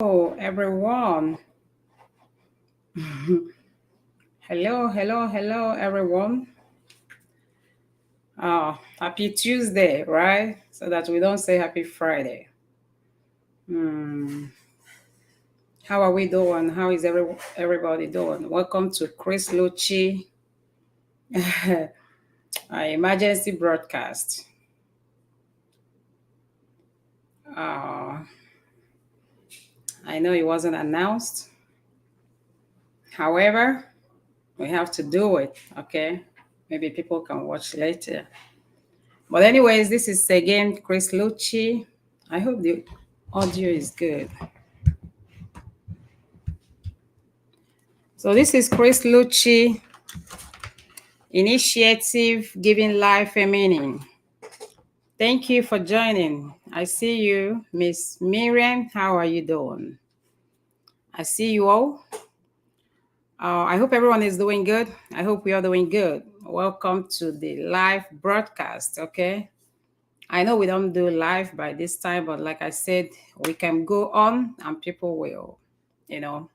Hello, everyone. Hello, everyone. Happy Tuesday, right? So that we don't say happy Friday. Hmm. How are we doing? How is everybody doing? Welcome to Chris Lucci emergency broadcast. Uh, I know it wasn't announced. However, we have to do it, okay? Maybe people can watch later. But anyways, this is again Chris Lucci. I hope the audio is good. So this is Chris Lucci Initiative Giving Life a Meaning. Thank you for joining. I see you, Miss Miriam. How are you doing? I see you all. I hope everyone is doing good. I hope we are doing good. Welcome to the live broadcast, okay? I know we don't do live by this time, but like I said, we can go on and people will, you know,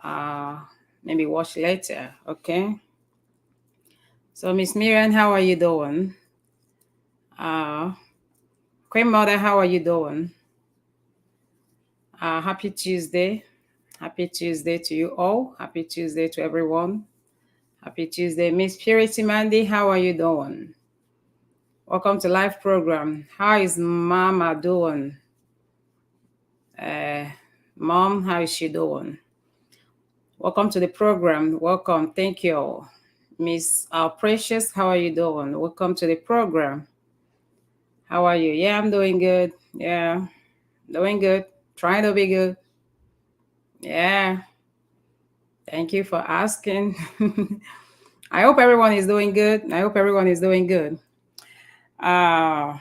uh, maybe watch later, okay? So, Miss Miriam, how are you doing? Uh, Queen Mother, how are you doing? Happy Tuesday. Happy Tuesday to you all. Happy Tuesday to everyone. Happy Tuesday. Miss Purity Mandy, how are you doing? Welcome to live program. How is Mama doing? Mom, how is she doing? Welcome to the program. Welcome. Thank you. Miss Precious, how are you doing? Welcome to the program. How are you? Yeah, I'm doing good. Yeah, doing good. Trying to be good. Yeah, thank you for asking. I hope everyone is doing good. I hope everyone is doing good. I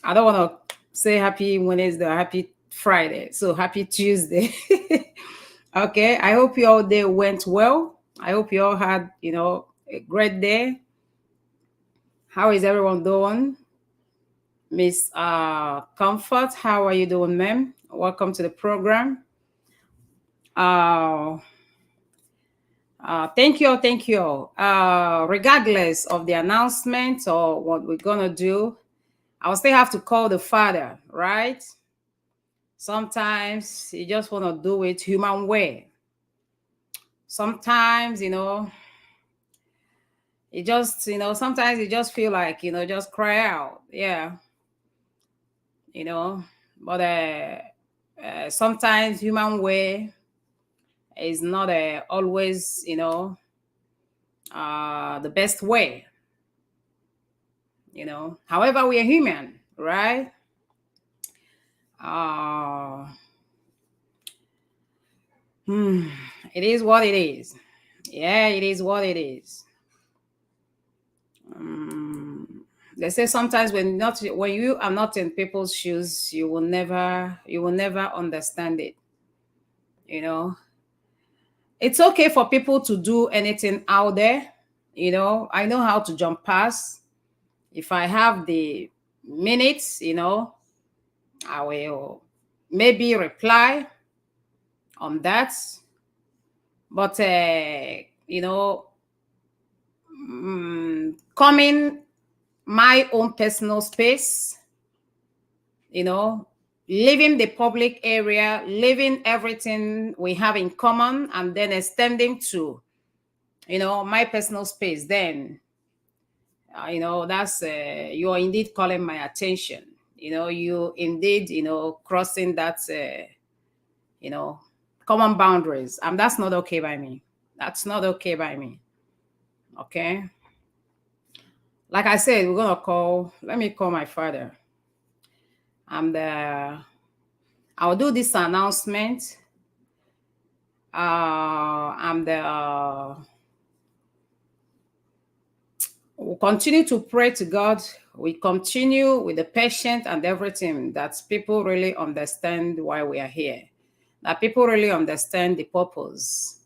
don't want to say happy Wednesday, happy Friday. So happy Tuesday. Okay, I hope your day went well. I hope you all had, a great day. How is everyone doing? Miss Comfort, how are you doing, ma'am? Welcome to the program. Uh, thank you, thank you. Regardless of the announcement or what we're gonna do, I'll still have to call the father, right? Sometimes you just want to do it human way. Sometimes, sometimes you just feel like, just cry out. Yeah, you know, but sometimes human way is not always, the best way. However, we are human, right? Uh, hmm, it is what it is. Yeah, it is what it is. Um, they say sometimes when you are not in people's shoes, you will never understand it. You know, it's okay for people to do anything out there. I know how to jump past. If I have the minutes, I will maybe reply on that. But coming my own personal space, you know, leaving the public area, leaving everything we have in common, and then extending to, my personal space, then, that's, you are indeed calling my attention. You indeed, crossing that, you know, common boundaries. And that's not okay by me. That's not okay by me. Okay. Like I said, let me call my father. And I'll do this announcement. And we'll continue to pray to God. We continue with the patient and everything, that people really understand why we are here, that people really understand the purpose.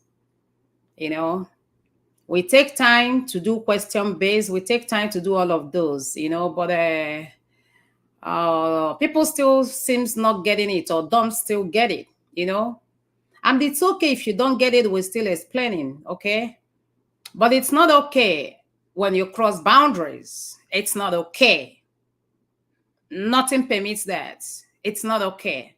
We take time to do question based, we take time to do all of those, but People still seems not getting it or don't still get it, you know. And it's okay if you don't get it, we're still explaining, okay? But it's not okay when you cross boundaries. It's not okay. Nothing permits that. It's not okay.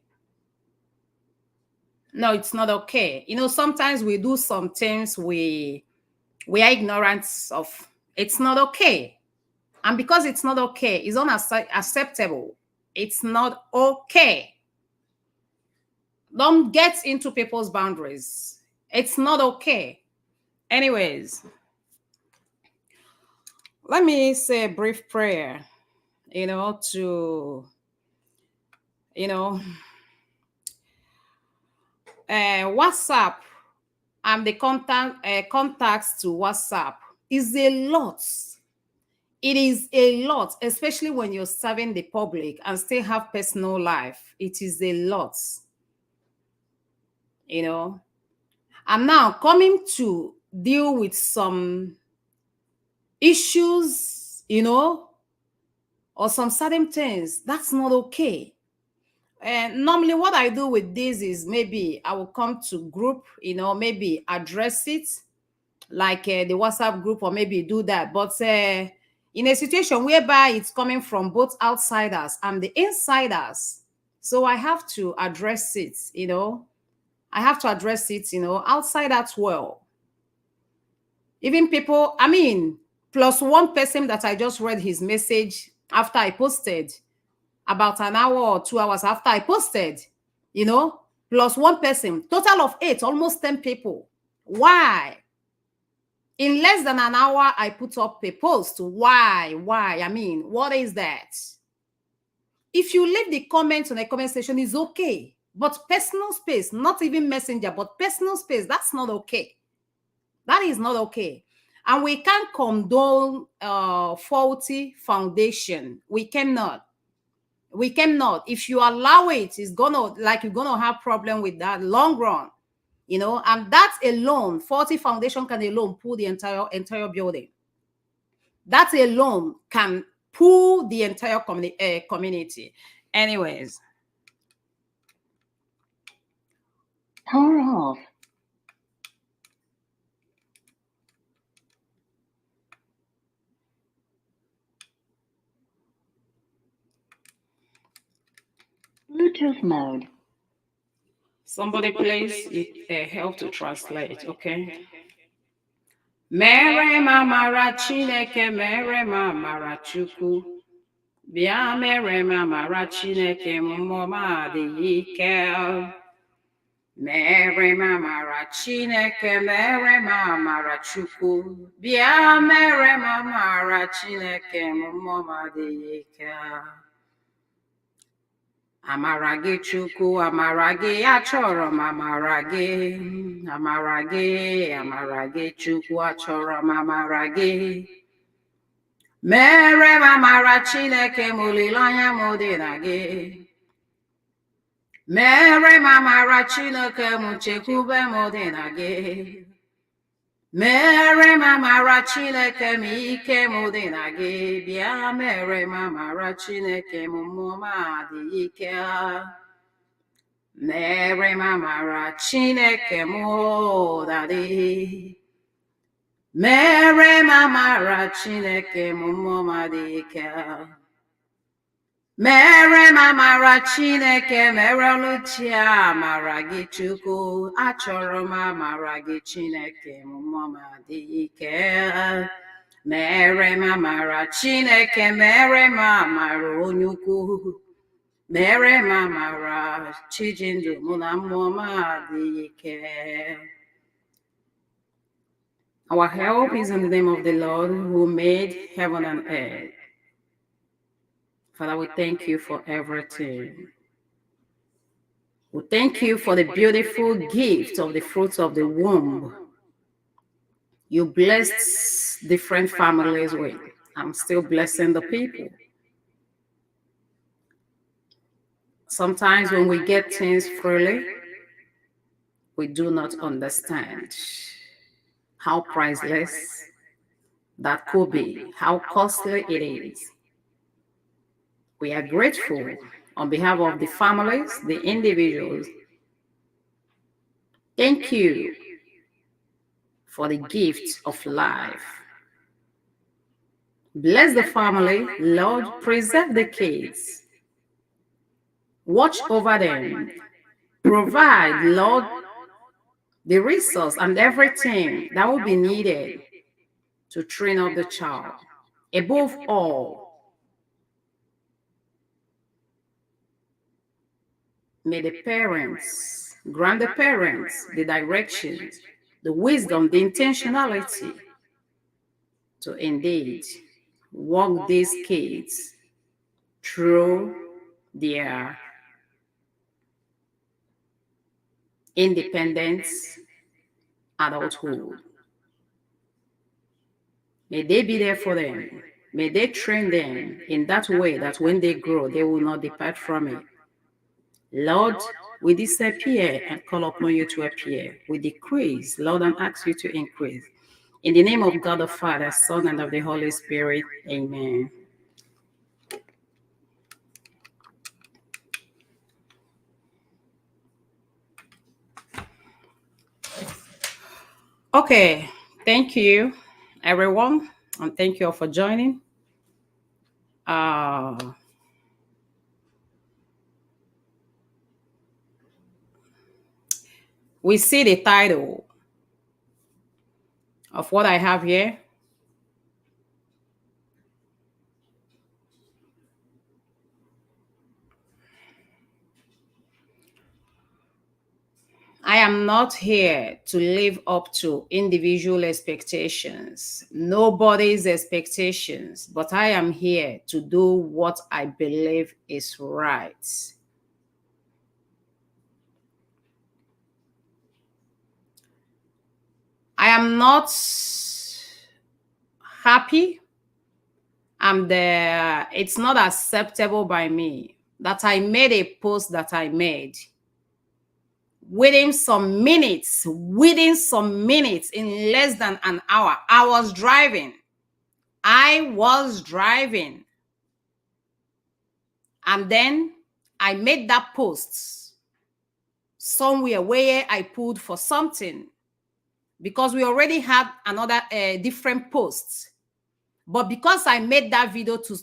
No, it's not okay. You know, sometimes we do some things we are ignorant of. It's not okay. And because it's not okay, it's unacceptable. It's not okay. Don't get into people's boundaries. It's not okay. Anyways, let me say a brief prayer, you know, to, you know, WhatsApp and the contacts to WhatsApp is a lot. It is a lot, especially when you're serving the public and still have personal life. It is a lot, you know. I'm now coming to deal with some issues, you know, or some certain things. That's not okay. And normally what I do with this is maybe I will come to group, you know, maybe address it like the WhatsApp group, or maybe do that. But in a situation whereby it's coming from both outsiders and the insiders, so I have to address it, you know. I have to address it, you know, outside as well. Even people, I mean, plus one person that I just read his message after I posted, about an hour or 2 hours after I posted, you know, plus one person, total of 8, almost 10 people. Why? In less than an hour, I put up a post. Why? I mean, what is that? If you leave the comments on the comment section, is okay. But personal space, not even messenger, but personal space, that's not okay. That is not okay. And we can't condone faulty foundation. We cannot. We cannot. If you allow it, it's gonna, like, you're gonna have problem with that long run, you know. And that alone, faulty foundation can alone pull the entire building. That alone can pull the entire community. Anyways, power off. Bluetooth mode. somebody please help to translate, okay? Mere mamara Chineke, mere mamara Chukwu. Bịa mere mamara Chineke, mmụọ m adịghị ike. Mere mamara Chineke, mere mamara Chukwu. Bịa mere mamara Chineke, mmụọ m adịghị ike. Amara gị Chukwu, amara gị, achọrọ m amara gị. Amara gị, amara gị Chukwu, achọrọ m amara gị. Mere m amara Chineke, m olileanya m dị na gị. Mere m amara Chineke, m chekwube m dị na gị. Mere m amara Chineke, m ike m dị na gị. Bịa mere m amara Chineke, m mmụọ m adịghị ike. Mere m amara Chineke, m dadị. Mere m amara Chineke, m mmụọ m adịghị ike. Mere m amara Chineke, mere oluchi amara gị Chukwu. Achọrọ m amara gị Chineke, mmụọ m adịghị ike. Mere m amara Chineke, mere m amara onye ukwu. Mere m amara Chijindu, mụ na mmụọ m adịghị ike. Our help is in the name of the Lord who made heaven and earth. Father, we thank you for everything. We thank you for the beautiful gift of the fruits of the womb. You blessed different families with. I'm still blessing the people. Sometimes when we get things freely, we do not understand how priceless that could be, how costly it is. We are grateful on behalf of the families, the individuals. Thank you for the gift of life. Bless the family, Lord, preserve the kids. Watch over them. Provide, Lord, the resource and everything that will be needed to train up the child. Above all, may the parents grant the parents the direction, the wisdom, the intentionality to indeed walk these kids through their independence, adulthood. May they be there for them. May they train them in that way that when they grow, they will not depart from it. Lord, we disappear and call upon you to appear. We decrease, Lord, and ask you to increase. In the name of God the Father, Son, and of the Holy Spirit, amen. Okay, thank you, everyone, and thank you all for joining. We see the title of what I have here. I am not here to live up to individual expectations, nobody's expectations, but I am here to do what I believe is right. I am not happy, and it's not acceptable by me that I made a post that I made. Within some minutes, in less than an hour, I was driving. And then I made that post somewhere where I pulled for something because we already had another different posts. But because I made that video to,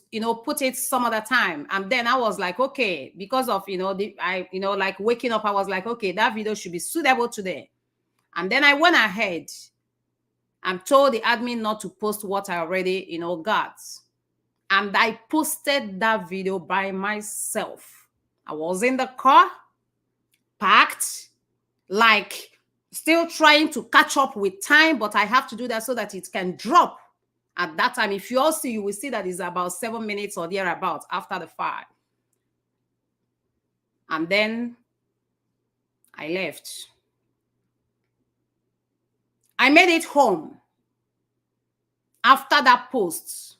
put it some other time, and then I was like, okay, because of, like waking up, I was like, okay, that video should be suitable today. And then I went ahead and told the admin not to post what I already, got. And I posted that video by myself. I was in the car, packed, like still trying to catch up with time, but I have to do that so that it can drop. At that time, if you all see, you will see that it's about 7 minutes or thereabouts after the fire. And then I left. I made it home after that post,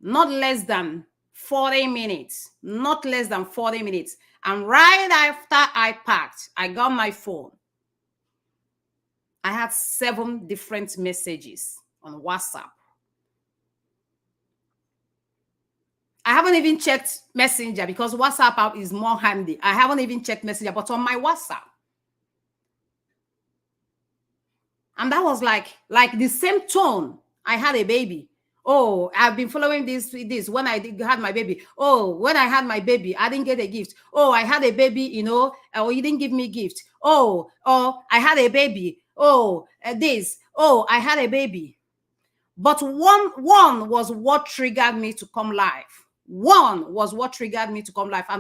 not less than 40 minutes, And right after I packed, I got my phone. I had 7 different messages on WhatsApp. I haven't even checked Messenger because WhatsApp app is more handy. I haven't even checked Messenger, but on my WhatsApp. And that was like the same tone. I had a baby. Oh, I've been following this when I had my baby. Oh, when I had my baby, I didn't get a gift. Oh, I had a baby, or you didn't give me a gift. Oh, I had a baby. Oh, this. Oh, I had a baby. But one was what triggered me to come live. And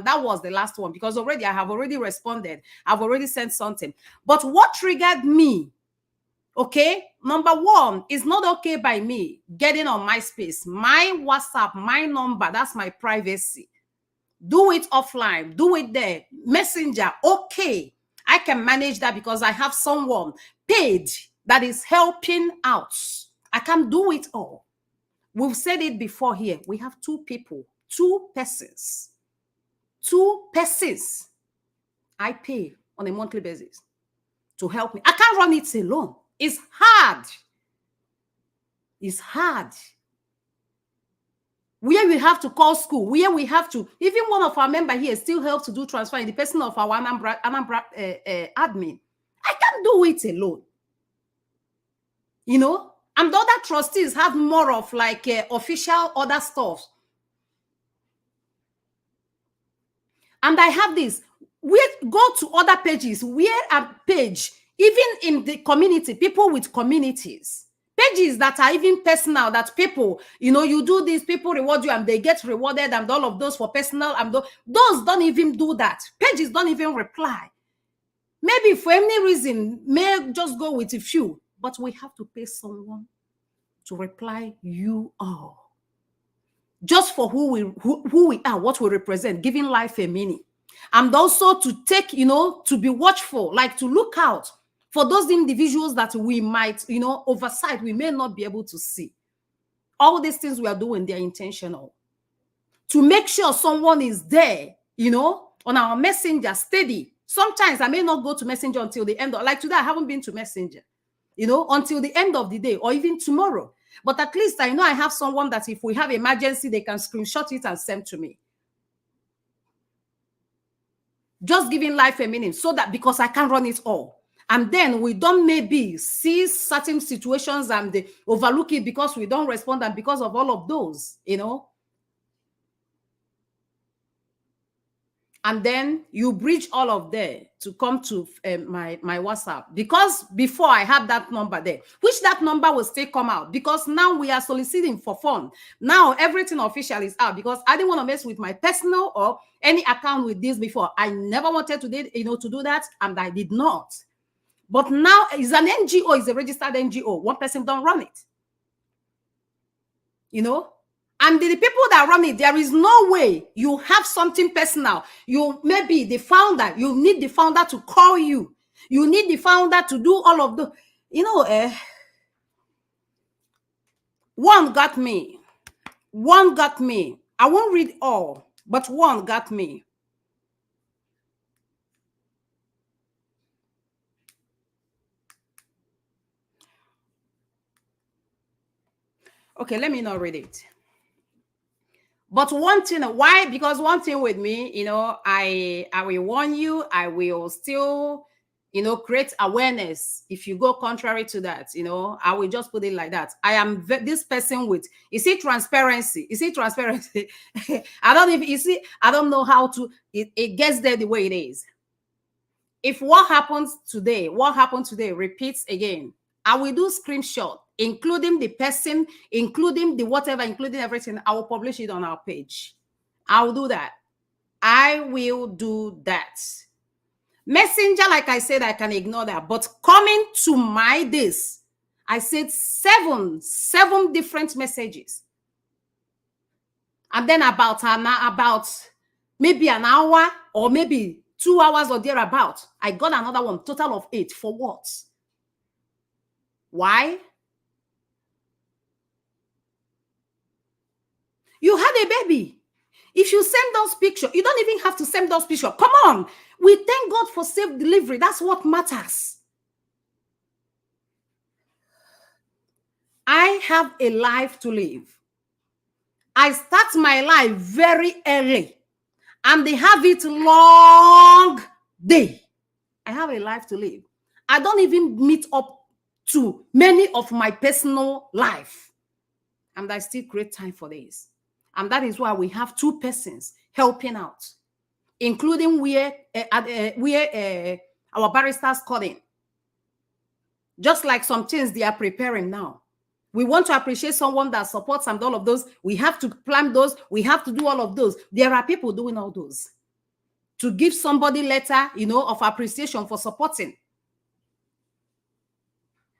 that was the last one because I have already responded. I've already sent something. But what triggered me, okay, number one, is not okay by me getting on MySpace, my WhatsApp, my number, that's my privacy. Do it offline, do it there. Messenger, okay, I can manage that because I have someone paid that is helping out. I can't do it all. We've said it before here. We have 2 people, 2 persons. I pay on a monthly basis to help me. I can't run it alone. It's hard. where we have to call school, where we have to, even one of our member here still helps to do transfer in the person of our Anambra admin. I can't do it alone. You know, and the other trustees have more of like official other stuff. And I have this. We go to other pages, where a page, even in the community, people with communities, pages that are even personal, that people, you know, you do this, people reward you and they get rewarded, and all of those for personal, and those don't even do that. Pages don't even reply. Maybe for any reason, may just go with a few, but we have to pay someone to reply you all. Just for who we are, what we represent, giving life a meaning. And also to take, you know, to be watchful, like to look out for those individuals that we might, you know, oversight, we may not be able to see. All these things we are doing, they're intentional. To make sure someone is there, you know, on our messenger, steady. Sometimes I may not go to messenger until the end of, like today, I haven't been to messenger, you know, until the end of the day, or even tomorrow. But at least I know I have someone that if we have emergency, they can screenshot it and send to me. Just giving life a meaning, so that, because I can't run it all. And then we don't maybe see certain situations and they overlook it because we don't respond, and because of all of those, you know. And then you bridge all of there to come to my WhatsApp, because before I had that number there, which that number will still come out, because now we are soliciting for fun. Now everything official is out, because I didn't want to mess with my personal or any account with this before. I never wanted to do that, and I did not. But now it's an NGO, it's a registered NGO. One person don't run it, you know. And the people that run it, there is no way you have something personal. You maybe the founder, you need the founder to call you. You need the founder to do all of the, you know, one got me. One got me. I won't read all, but one got me. Okay, let me not read it. But one thing, why? Because one thing with me, you know, I will warn you, I will still, you know, create awareness. If you go contrary to that, you know, I will just put it like that. I am this person with, you see, transparency. You see, transparency. I don't even, you see, I don't know how to, it gets there the way it is. If what happened today repeats again, I will do screenshot, including the person, including the whatever, including everything. I will publish it on our page. I will do that. I will do that. Messenger, like I said, I can ignore that. But coming to my this, I said seven different messages. And then about maybe an hour or maybe 2 hours or thereabout, I got another one, total of 8. For what? Why? You had a baby. If you send those pictures, you don't even have to send those pictures. Come on. We thank God for safe delivery. That's what matters. I have a life to live. I start my life very early, and they have it long day. I have a life to live. I don't even meet up to many of my personal life, and I still create time for this. And that is why we have 2 persons helping out, including where our barristers calling. Just like some things they are preparing now. We want to appreciate someone that supports and all of those. We have to plan those. We have to do all of those. There are people doing all those. To give somebody letter, you know, of appreciation for supporting.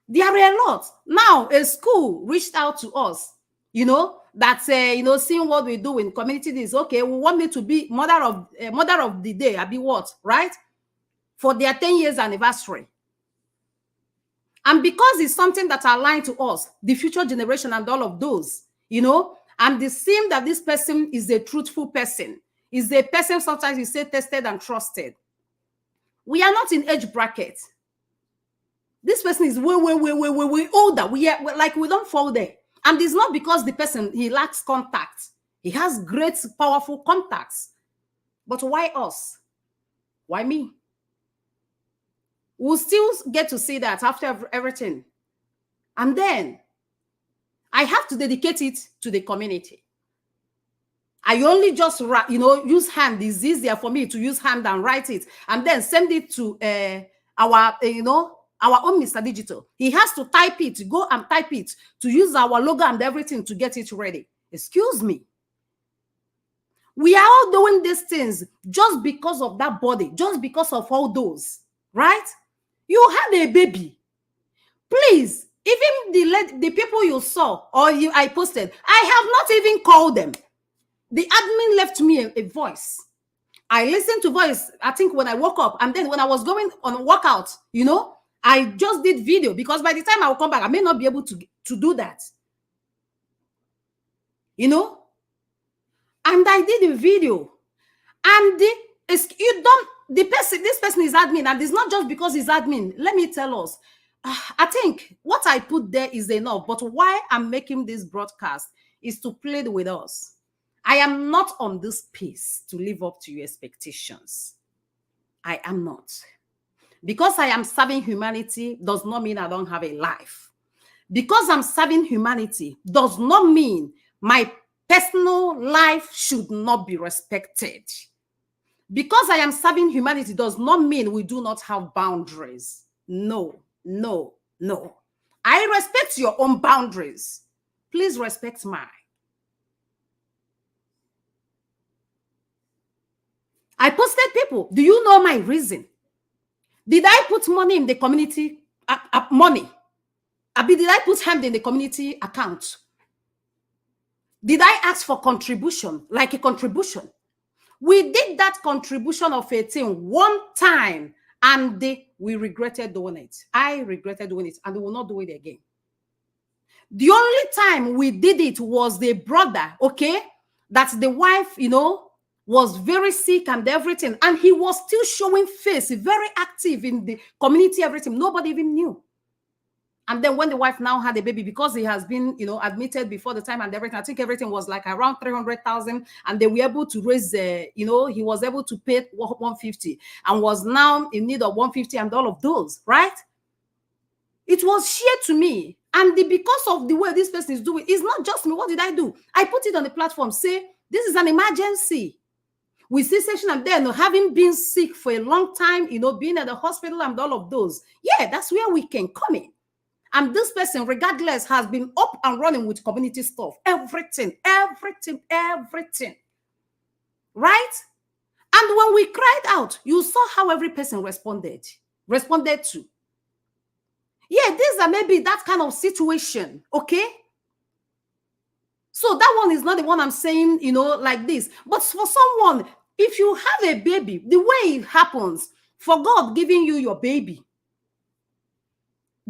There are a lot. Now, a school reached out to us, you know, that you know, seeing what we do in community is okay. We want me to be mother of the day. I be what, right? For their 10 years anniversary. And because it's something that aligned to us, the future generation and all of those, you know, and it seems that this person is a truthful person, is a person sometimes you say tested and trusted. We are not in age bracket. This person is way older. We don't fall there. And it's not because the person, he lacks contact. He has great, powerful contacts. But why us? Why me? We'll still get to see that after everything. And then I have to dedicate it to the community. I only just, use hand. It's easier for me to use hand and write it and then send it to our own Mr. Digital. He has to type it, go and type it, to use our logo and everything to get it ready. Excuse me. We are all doing these things just because of that body, just because of all those, right? You had a baby. Please, even the people you saw or I posted, I have not even called them. The admin left me a voice. I listened to voice, I think when I woke up, and then when I was going on a workout, I just did video, because by the time I will come back, I may not be able to do that. And I did a video. And this person is admin, and it's not just because he's admin. Let me tell us. I think what I put there is enough, but why I'm making this broadcast is to plead with us. I am not on this pace to live up to your expectations. I am not. Because I am serving humanity does not mean I don't have a life. Because I'm serving humanity does not mean my personal life should not be respected. Because I am serving humanity does not mean we do not have boundaries. No, no, no. I respect your own boundaries. Please respect mine. I posted people. Do you know my reason? Did I put money in the community? Money? Did I put hand in the community account? Did I ask for contribution, like a contribution? We did that contribution of 18 one time, and we regretted doing it. I regretted doing it, and we will not do it again. The only time we did it was the brother, okay? That's the wife, was very sick and everything, and he was still showing face, very active in the community, everything. Nobody even knew. And then when the wife now had a baby, because he has been, admitted before the time and everything, I think everything was like around 300,000, and they were able to raise, he was able to pay 150 and was now in need of 150 and all of those, right? It was shared to me. And because of the way this person is doing, it's not just me. What did I do? I put it on the platform, say, this is an emergency. With C-section and then having been sick for a long time, being at the hospital and all of those. Yeah, that's where we can come in. And this person, regardless, has been up and running with community stuff. Everything. Right? And when we cried out, you saw how every person responded to. Yeah, these are maybe that kind of situation, okay? So that one is not the one I'm saying, like this. But for someone, if you have a baby, the way it happens, for God giving you your baby,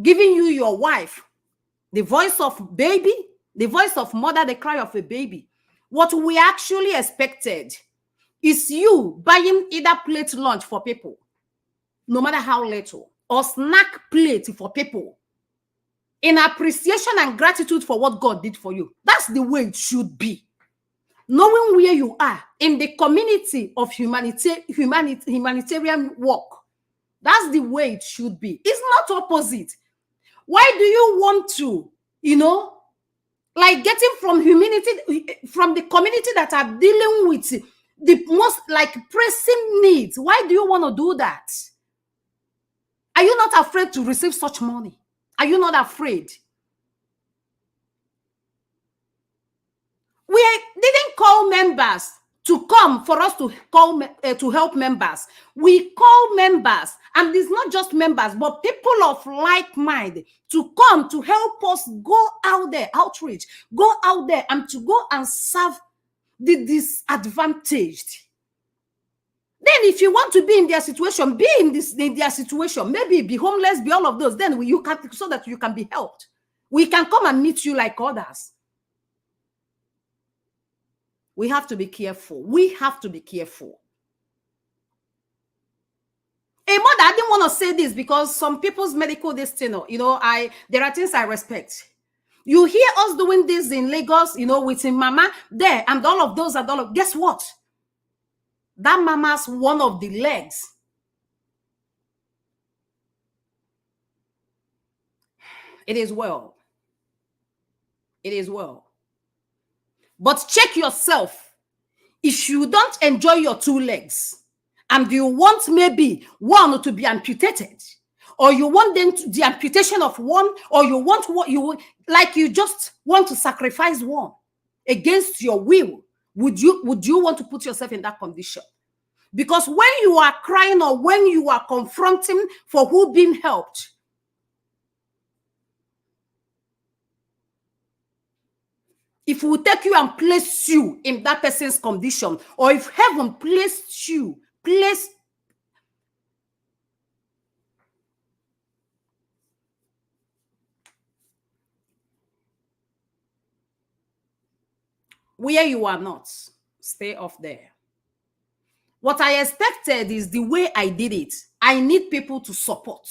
giving you your wife, the voice of baby, the voice of mother, the cry of a baby, what we actually expected is you buying either plate lunch for people, no matter how little, or snack plate for people, in appreciation and gratitude for what God did for you. That's the way it should be. Knowing where you are in the community of humanitarian work. That's the way it should be. It's not opposite. Why do you want to, like getting from the community that are dealing with the most pressing needs? Why do you want to do that? Are you not afraid to receive such money? Are you not afraid? We didn't call members to come for us to help members. We call members, and it's not just members, but people of like mind to come to help us go out there, outreach, go out there and to go and serve the disadvantaged. Then if you want to be in their situation, be in their situation, maybe be homeless, be all of those, then you can, so that you can be helped. We can come and meet you like others. We have to be careful. We have to be careful. A mother, I didn't want to say this because some people's medical destiny, there are things I respect. You hear us doing this in Lagos, you know, with him mama there and all of those and all of, guess what? That mama's one of the legs. It is well. It is well. But check yourself. If you don't enjoy your two legs and you want maybe one to be amputated, or you want them to, the amputation of one, or you want what you like, you just want to sacrifice one against your will, would you want to put yourself in that condition? Because when you are crying or when you are confronting for who being helped, if we take you and place you in that person's condition, or if heaven placed you, where you are not, stay off there. What I expected is the way I did it. I need people to support.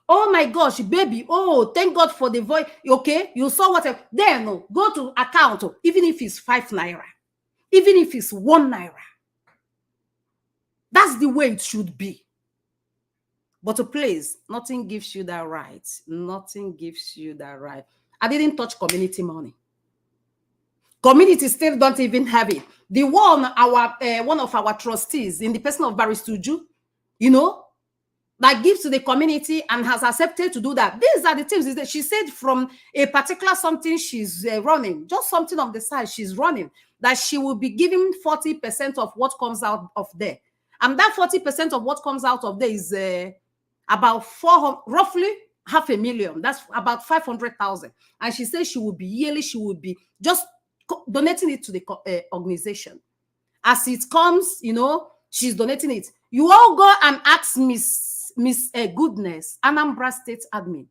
Oh my gosh, baby. Oh, thank God for the voice. Okay, you saw what? Then go to account, even if it's 5 naira, even if it's 1 naira. That's the way it should be. But please, nothing gives you that right. Nothing gives you that right. I didn't touch community money. Community still don't even have it. The one, one of our trustees in the person of Barrister Uju, you know, that gives to the community and has accepted to do that. These are the things that she said from a particular something she's running, just something of the size she's running, that she will be giving 40% of what comes out of there. And that 40% of what comes out of there is about roughly 500,000. That's about 500,000. And she says she will be yearly, she will be just donating it to the organization. As it comes, you know, she's donating it. You all go and ask Miss Goodness, Anambra State admin.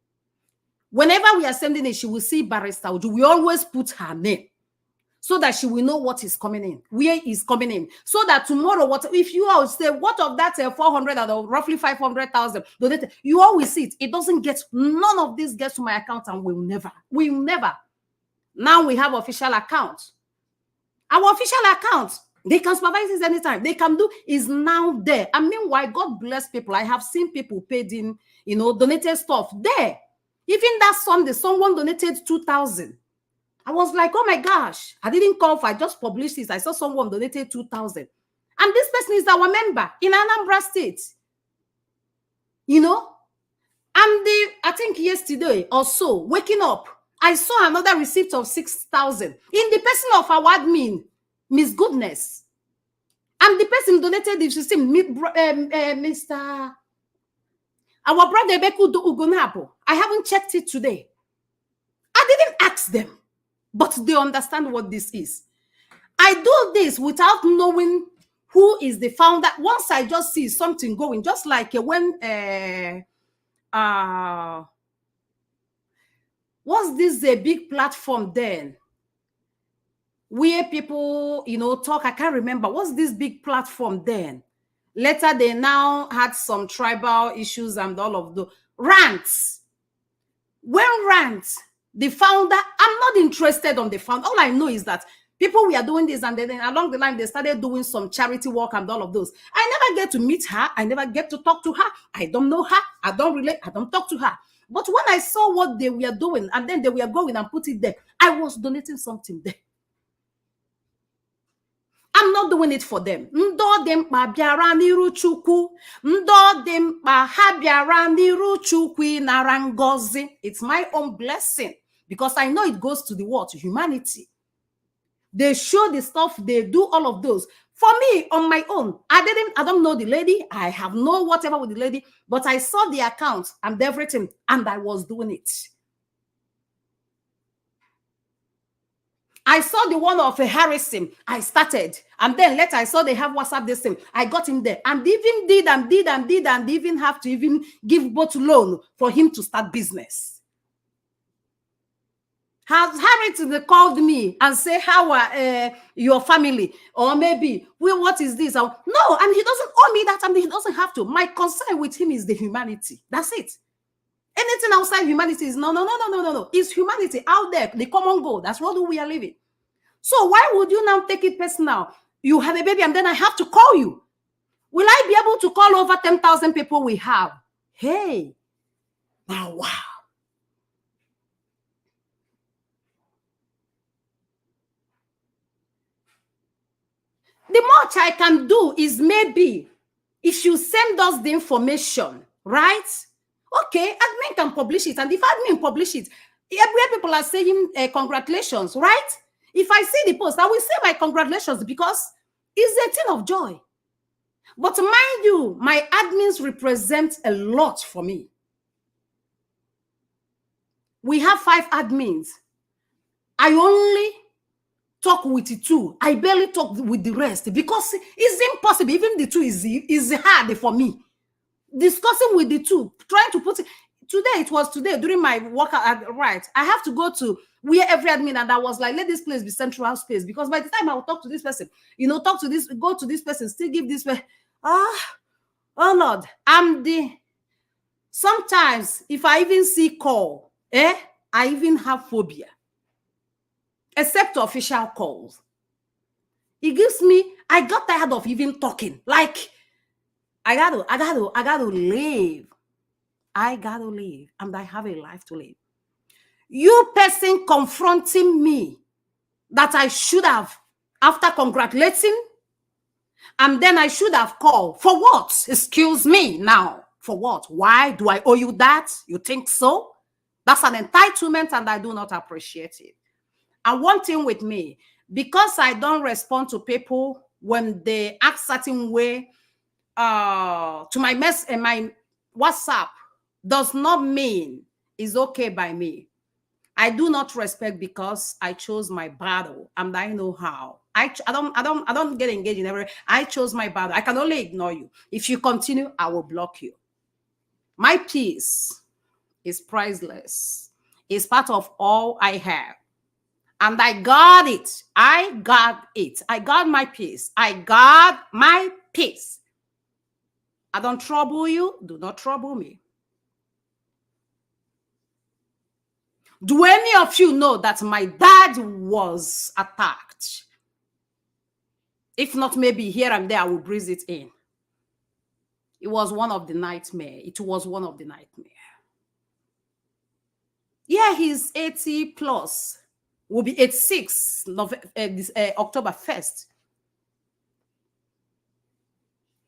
Whenever we are sending it, she will see Barrister Uju. We always put her name so that she will know what is coming in, where is coming in. So that tomorrow, what if you all say, what of that 400 or roughly 500,000 donated, you always see it. It doesn't get, none of this gets to my account and will never. Now we have official accounts. Our official accounts, they can supervise this anytime. They can do is now there. And meanwhile, God bless people. I have seen people paid in, you know, donated stuff there. Even that Sunday, someone donated 2,000. I was like, oh my gosh, I didn't call for, I just published this. I saw someone donated 2,000. And this person is our member in Anambra State. You know? And I think yesterday or so, waking up, I saw another receipt of 6,000 in the person of our admin, Miss Goodness. And the person donated the system, Mr. Our brother Beku Ugonapo. I haven't checked it today. I didn't ask them, but they understand what this is. I do this without knowing who is the founder. Once I just see something going, just like when was this a big platform then where people, you know, talk? I can't remember. What's this big platform then? Later, they now had some tribal issues and all of the rants. When rants, the founder, I'm not interested on the founder. All I know is that people were doing this, and then along the line, they started doing some charity work and all of those. I never get to meet her. I never get to talk to her. I don't know her. I don't relate. I don't talk to her. But when I saw what they were doing, and then they were going and put it there, I was donating something there. I'm not doing it for them. It's my own blessing because I know it goes to the what? Humanity. They show the stuff, they do all of those. For me, on my own, I don't know the lady. I have no whatever with the lady, but I saw the account and everything, and I was doing it. I saw the one of Harrison. I started, and then later I saw they have WhatsApp this thing. I got in there and even did and even have to even give both loan for him to start business. Has Harriet called me and say, how are your family? Or maybe, well, what is this? No, and he doesn't owe me that, and he doesn't have to. My concern with him is the humanity. That's it. Anything outside humanity is no. It's humanity out there, the common goal. That's what we are living. So why would you now take it personal? You have a baby and then I have to call you. Will I be able to call over 10,000 people we have? Hey, now wow. The much I can do is maybe if you send us the information, right? Okay, admin can publish it. And if admin publish it, everywhere people are saying congratulations, right? If I see the post, I will say my congratulations because it's a thing of joy. But mind you, my admins represent a lot for me. We have 5 admins. I only talk with the 2. I barely talk with the rest because it's impossible. Even the 2 is hard for me. Discussing with the 2, trying to put it. It was today during my workout, right? I have to go to where every admin, and I was like, let this place be central space because by the time I will talk to this person, talk to this, go to this person, still give this way. Oh Lord, sometimes if I even see call, I even have phobia. Except official calls. It gives me, I got tired of even talking. Like, I gotta live. I gotta live, and I have a life to live. You person confronting me that I should have, after congratulating, and then I should have called. For what? Excuse me now. For what? Why do I owe you that? You think so? That's an entitlement, and I do not appreciate it. And one thing with me, because I don't respond to people when they act certain way to my my WhatsApp, does not mean it's okay by me. I do not respect because I chose my battle and I know how. I don't get engaged in every. I chose my battle. I can only ignore you. If you continue, I will block you. My peace is priceless. It's part of all I have. And I got it. I got it. I got my peace. I got my peace. I don't trouble you. Do not trouble me. Do any of you know that my dad was attacked? If not, maybe here and there I will breeze it in. It was one of the nightmare. It was one of the nightmare. Yeah, he's 80 plus. Will be 86 October 1st.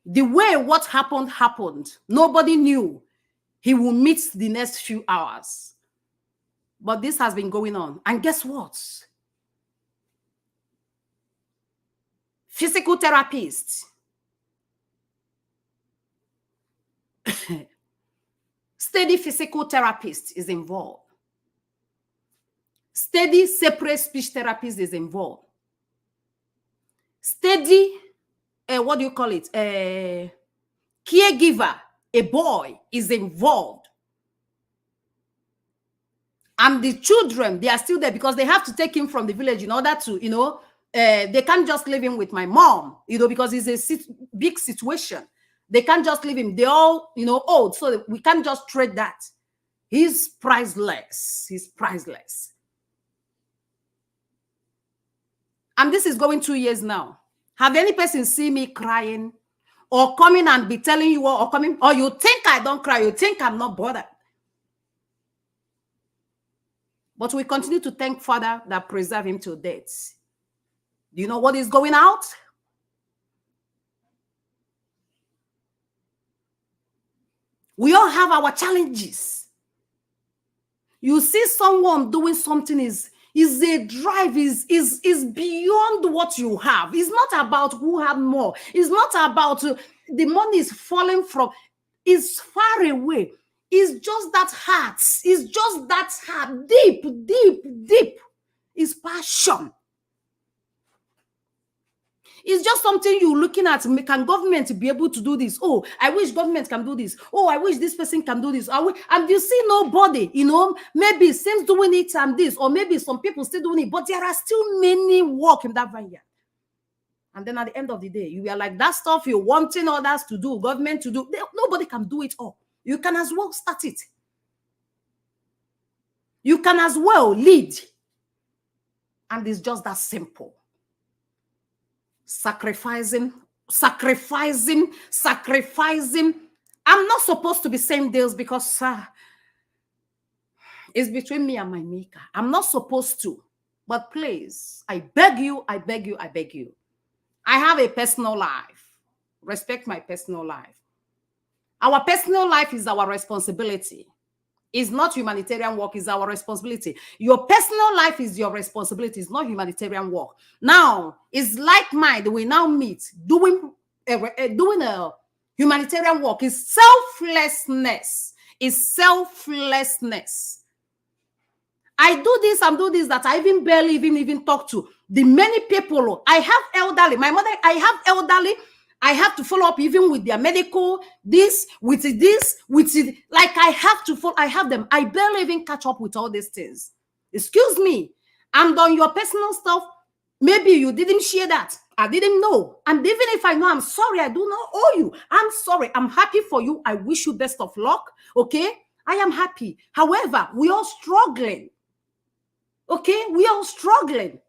The way what happened, nobody knew he will meet the next few hours. But this has been going on. And guess what? Physical therapist, steady physical therapist is involved. Steady separate speech therapist is involved. Steady, what do you call it? Caregiver, a boy, is involved. And the children, they are still there because they have to take him from the village in order to, they can't just leave him with my mom, because it's a big situation. They can't just leave him. They're all, old. So we can't just trade that. He's priceless. He's priceless. And this is going 2 years now. Have any person seen me crying or coming and be telling you or you think I don't cry, you think I'm not bothered? But we continue to thank Father that preserved him till death. Do you know what is going out? We all have our challenges. You see someone doing something is a drive, is beyond what you have. It's not about who have more. It's not about the money is falling from, it's far away. It's just that heart. It's just that heart. Deep, deep, deep. It's passion. It's just something you're looking at. Can government be able to do this? Oh, I wish government can do this. Oh, I wish this person can do this. And you see nobody, maybe seems doing it and this, or maybe some people still doing it, but there are still many work in that vineyard. And then at the end of the day, you are like, that stuff you're wanting others to do, government to do, nobody can do it all. You can as well start it. You can as well lead. And it's just that simple. Sacrificing. I'm not supposed to be saying this because it's between me and my maker. I'm not supposed to. But please, I beg you. I have a personal life. Respect my personal life. Our personal life is our responsibility. It's not humanitarian work, it's our responsibility. Your personal life is your responsibility, it's not humanitarian work. Now, it's like mind, we now meet doing a humanitarian work. Is selflessness. I do this and do this that I even barely even talk to the many people. I have elderly, my mother, I have elderly. I have to follow up even with their medical, with it. Like I have to follow, I have them. I barely even catch up with all these things. Excuse me. And on your personal stuff, maybe you didn't share that. I didn't know. And even if I know, I'm sorry. I do not owe you. I'm sorry. I'm happy for you. I wish you best of luck. Okay? I am happy. However, we are struggling. Okay? We are struggling.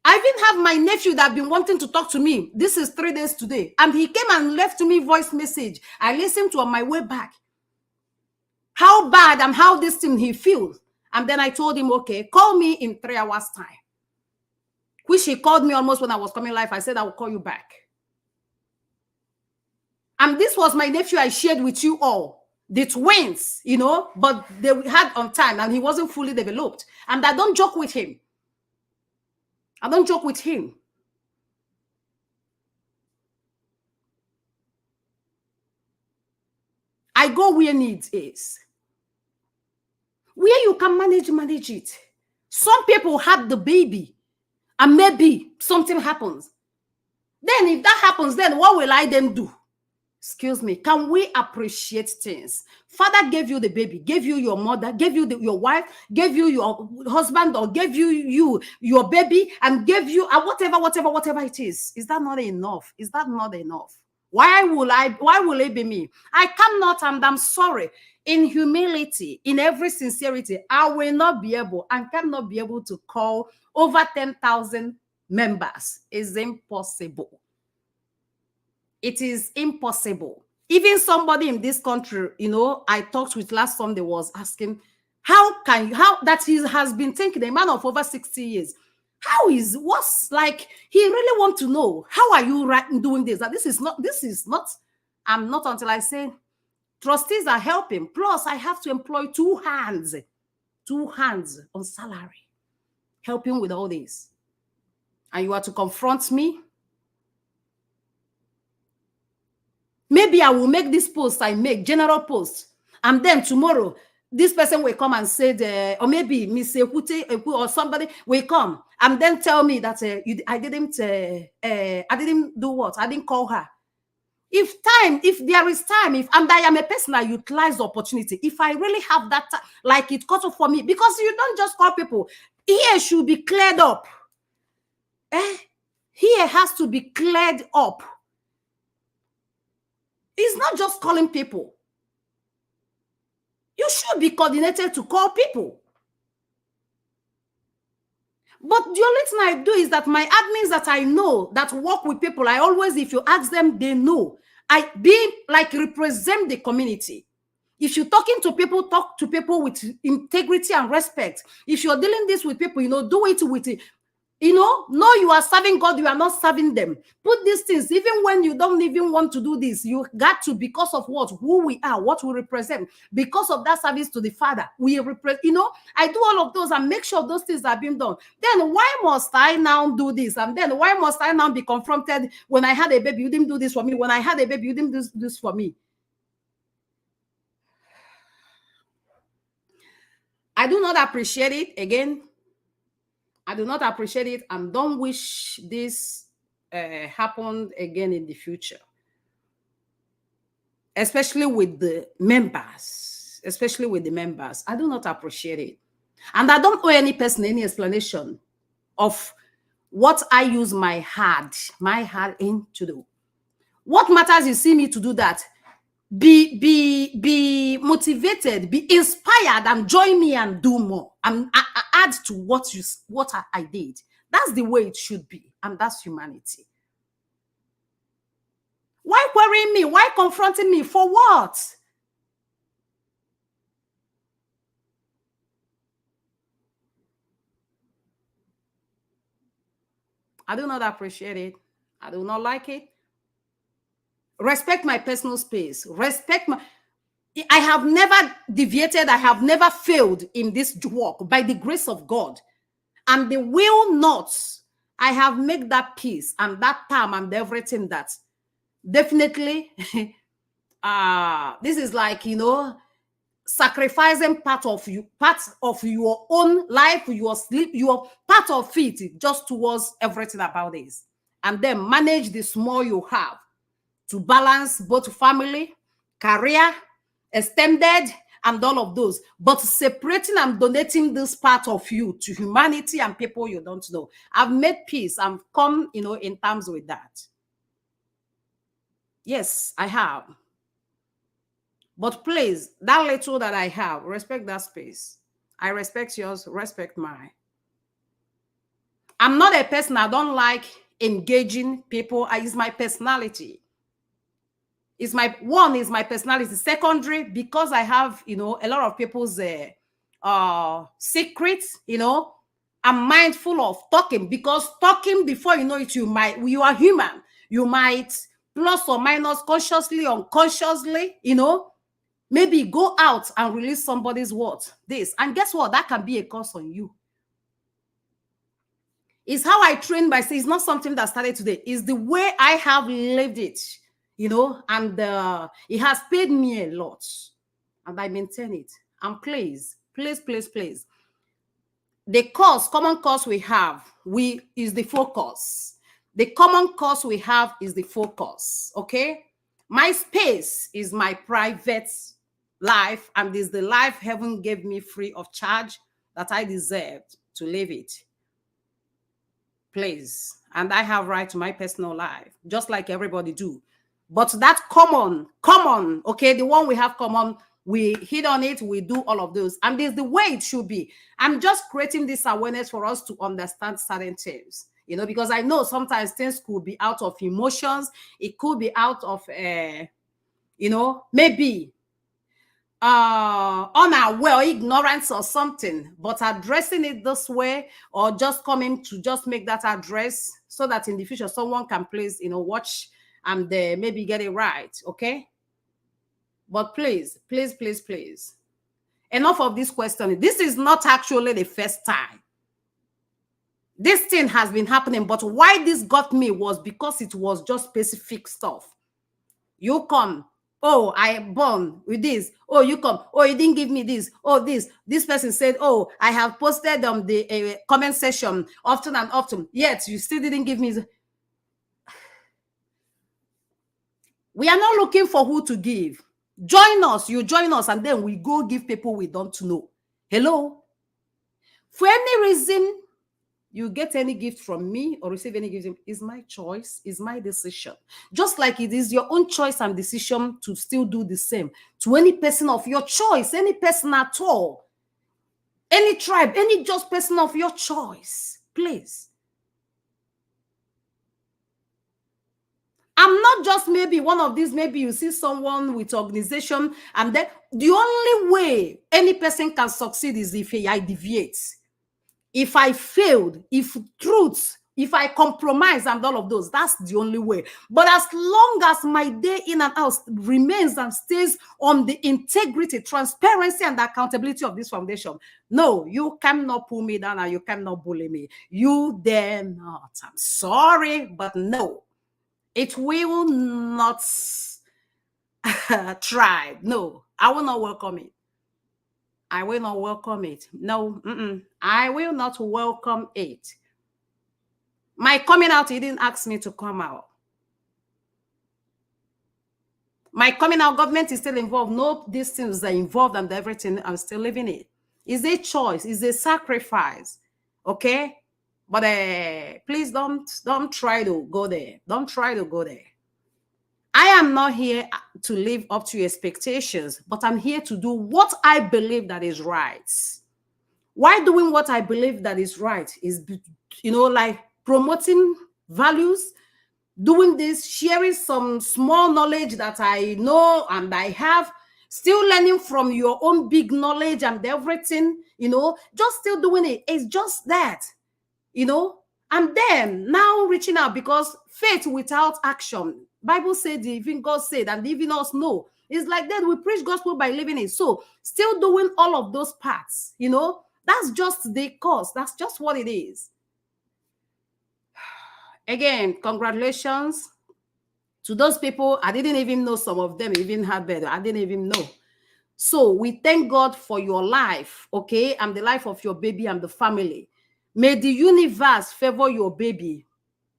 I even have my nephew that have been wanting to talk to me. This is 3 days today. And he came and left me voice message. I listened to on my way back. How bad and how this thing he feels. And then I told him, okay, call me in 3 hours time. Which he called me almost when I was coming live. I said, I will call you back. And this was my nephew I shared with you all. The twins, you know, but they had on time and he wasn't fully developed. And I don't joke with him. I don't joke with him. I go where needs is. Where you can manage it. Some people have the baby and maybe something happens. Then if that happens, then what will I then do? Excuse me. Can we appreciate things? Father gave you the baby, gave you your mother, gave you your wife, gave you your husband, or gave you your baby, and gave you whatever it is. Is that not enough? Is that not enough? Why will it be me? I cannot, and I'm sorry. In humility, in every sincerity, I will not be able and cannot be able to call over 10,000 members. It's impossible. It is impossible. Even somebody in this country, you know, I talked with last Sunday was asking, how that he has been thinking, a man of over 60 years, what's like, he really want to know, how are you doing this? That this is not, I'm not until I say, trustees are helping. Plus, I have to employ two hands on salary, helping with all this. And you are to confront me. Maybe I will make this post I make, general post. And then tomorrow, this person will come and say, or maybe Miss Ekute or somebody will come and then tell me that I didn't do what? I didn't call her. If there is time, and I am a person that utilize the opportunity, if I really have that time, like it cut off for me, because you don't just call people. Here should be cleared up. Here has to be cleared up. It's not just calling people. You should be coordinated to call people. But the only thing I do is that my admins that I know that work with people, I always, if you ask them, they know. I represent the community. If you're talking to people, talk to people with integrity and respect. If you're dealing this with people, you know, do it with it. You know, you are serving God, you are not serving them. Put these things, even when you don't even want to do this, you got to, because of who we are, what we represent, because of that service to the Father, we represent, you know, I do all of those and make sure those things are being done. Then why must I now do this? And then why must I now be confronted when I had a baby, you didn't do this for me. When I had a baby, you didn't do this for me. I do not appreciate it. Again, I do not appreciate it and don't wish this happened again in the future. Especially with the members. I do not appreciate it. And I don't owe any person any explanation of what I use my heart in to do. What matters is see me to do that. be motivated, be inspired, and join me and do more, and add to what I did. That's the way it should be, and that's humanity. Why querying me? Why confronting me? For what? I do not appreciate it. I do not like it. Respect my personal space. Respect my... I have never deviated. I have never failed in this work by the grace of God. And the will not. I have made that peace and that time and everything that definitely this is like, sacrificing part of your own life, your sleep, your part of it just towards everything about this. And then manage the small you have to balance both family, career, extended, and all of those. But separating and donating this part of you to humanity and people you don't know. I've made peace. I've come, in terms with that. Yes, I have. But please, that little that I have, respect that space. I respect yours, respect mine. I'm not a person, I don't like engaging people. It's my personality. Is my personality. Secondary, because I have, a lot of people's secrets, I'm mindful of talking, because talking, before you know it, you are human. You might plus or minus, consciously, unconsciously, maybe go out and release somebody's words. This, and guess what? That can be a curse on you. It's how I train myself. It's not something that started today. It's the way I have lived it, and it has paid me a lot, and I maintain it. And please, the common cause we have, is the focus. The common cause we have is the focus. Okay, my space is my private life, and is the life heaven gave me free of charge that I deserved to live it. Please, and I have right to my personal life, just like everybody do. But that common, okay, the one we have common, we hit on it, we do all of those, and there's the way it should be. I'm just creating this awareness for us to understand certain things, because I know sometimes things could be out of emotions, it could be out of maybe unaware, ignorance or something, but addressing it this way, or just coming to just make that address, so that in the future someone can please watch and maybe get it right. Okay, but please, enough of this questioning. This is not actually the first time this thing has been happening, but why this got me was because it was just specific stuff. You come, oh, I born with this. Oh, you come, oh, you didn't give me this. Oh, this person said, oh, I have posted on the comment section often and often, yet you still didn't give me. We are not looking for who to give. Join us, you join us, and then we go give people we don't know. Hello? For any reason you get any gift from me or receive any gift, is my choice, is my decision. Just like it is your own choice and decision to still do the same to any person of your choice, any person at all, any tribe, any just person of your choice. Please. I'm not just maybe one of these, maybe you see someone with organization, and then the only way any person can succeed is if I deviate. If I failed, if I compromise and all of those, that's the only way. But as long as my day in and out remains and stays on the integrity, transparency, and accountability of this foundation, no, you cannot pull me down and you cannot bully me. You dare not. I'm sorry, but no. It will not try. No, I will not welcome it. I will not welcome it. No, I will not welcome it. My coming out, he didn't ask me to come out. My coming out, government is still involved. No, these things are involved and everything. I'm still living it. It's a choice. It's a sacrifice. Okay? But please don't try to go there. Don't try to go there. I am not here to live up to your expectations, but I'm here to do what I believe that is right. Why doing what I believe that is right is, like promoting values, doing this, sharing some small knowledge that I know and I have, still learning from your own big knowledge and everything, just still doing it. It's just that, and then now reaching out, because faith without action, Bible said, even God said, and even us know, it's like that we preach gospel by living it. So still doing all of those parts, that's just the cause. That's just what it is. Again, congratulations to those people. I didn't even know some of them even had better. I didn't even know. So we thank God for your life, okay, and the life of your baby and the family. May the universe favor your baby,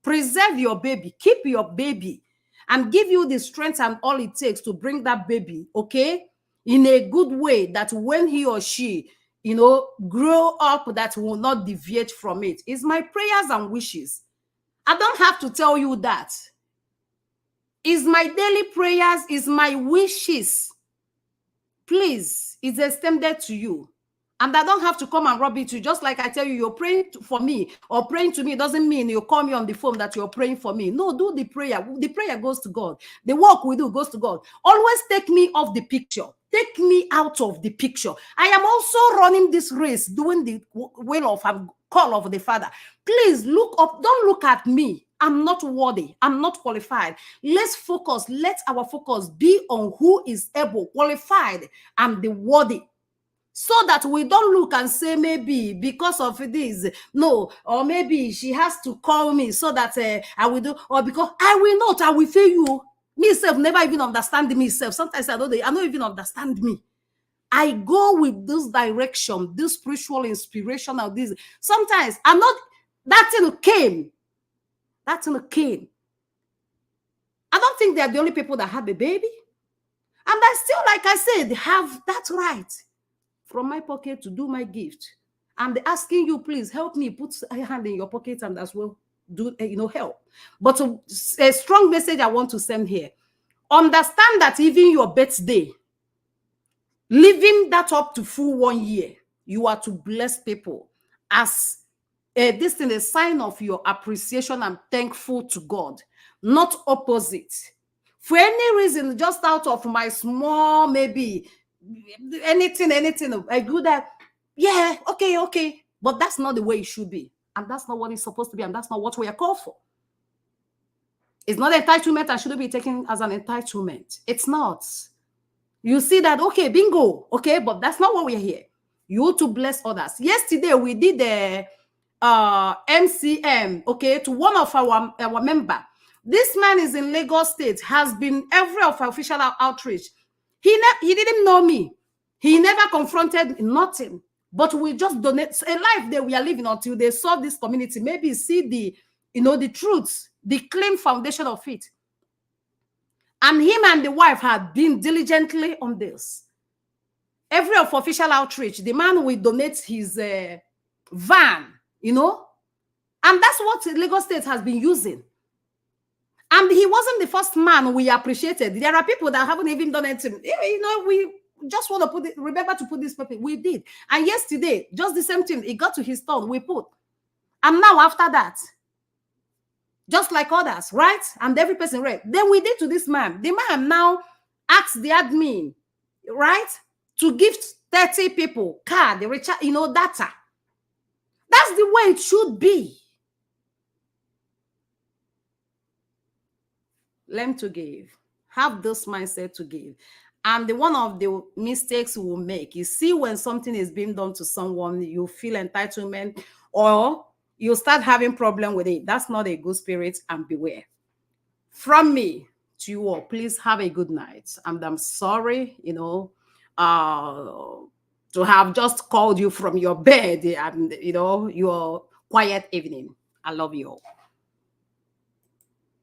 preserve your baby, keep your baby, and give you the strength and all it takes to bring that baby, okay, in a good way, that when he or she, grow up, that will not deviate from it. It's my prayers and wishes. I don't have to tell you that. It's my daily prayers, it's my wishes. Please, it's extended to you. And I don't have to come and rub it to you. Just like I tell you, you're praying for me or praying to me doesn't mean you call me on the phone that you're praying for me. No, do the prayer. The prayer goes to God. The work we do goes to God. Always take me off the picture. Take me out of the picture. I am also running this race, doing the will of and call of the Father. Please look up. Don't look at me. I'm not worthy. I'm not qualified. Let's focus. Let our focus be on who is able, qualified, and the worthy. So that we don't look and say, maybe because of this, no, or maybe she has to call me so that I will do, or because I will not, I will fail you. Myself never even understand myself. Sometimes I don't even understand me. I go with this direction, this spiritual inspiration of this. Sometimes I'm not, that thing came. That thing came. I don't think they're the only people that have a baby. And I still, like I said, have that right from my pocket to do my gift. I'm asking you, please help me put a hand in your pocket and as well do, help. But a strong message I want to send here. Understand that even your birthday, living that up to full 1 year, you are to bless people as this thing, a sign of your appreciation and thankful to God, not opposite. For any reason, just out of my small, maybe anything, I do that. Yeah, okay. But that's not the way it should be. And that's not what it's supposed to be. And that's not what we are called for. It's not entitlement and shouldn't be taken as an entitlement. It's not. You see that, okay, bingo, okay, but that's not what we're here. You to bless others. Yesterday, we did the MCM, okay, to one of our member. This man is in Lagos State, has been every of our official outreach. He didn't know me. He never confronted nothing. But we just donate a life that we are living until they solve this community. Maybe see the, the truth, the clean foundation of it. And him and the wife had been diligently on this. Every of official outreach, the man will donate his van, and that's what Lagos State has been using. And he wasn't the first man we appreciated. There are people that haven't even done anything. We just want to remember to put this paper. We did. And yesterday, just the same thing. It got to his turn. We put. And now after that, just like others, right? And every person read. Then we did to this man. The man now asked the admin, right, to give 30 people card, the recharge, data. That's the way it should be. Learn to give. Have this mindset to give. And one of the mistakes we will make is, see, when something is being done to someone, you feel entitlement or you start having problem with it. That's not a good spirit, and beware. From me to you all, please have a good night. And I'm sorry, to have just called you from your bed and, your quiet evening. I love you all.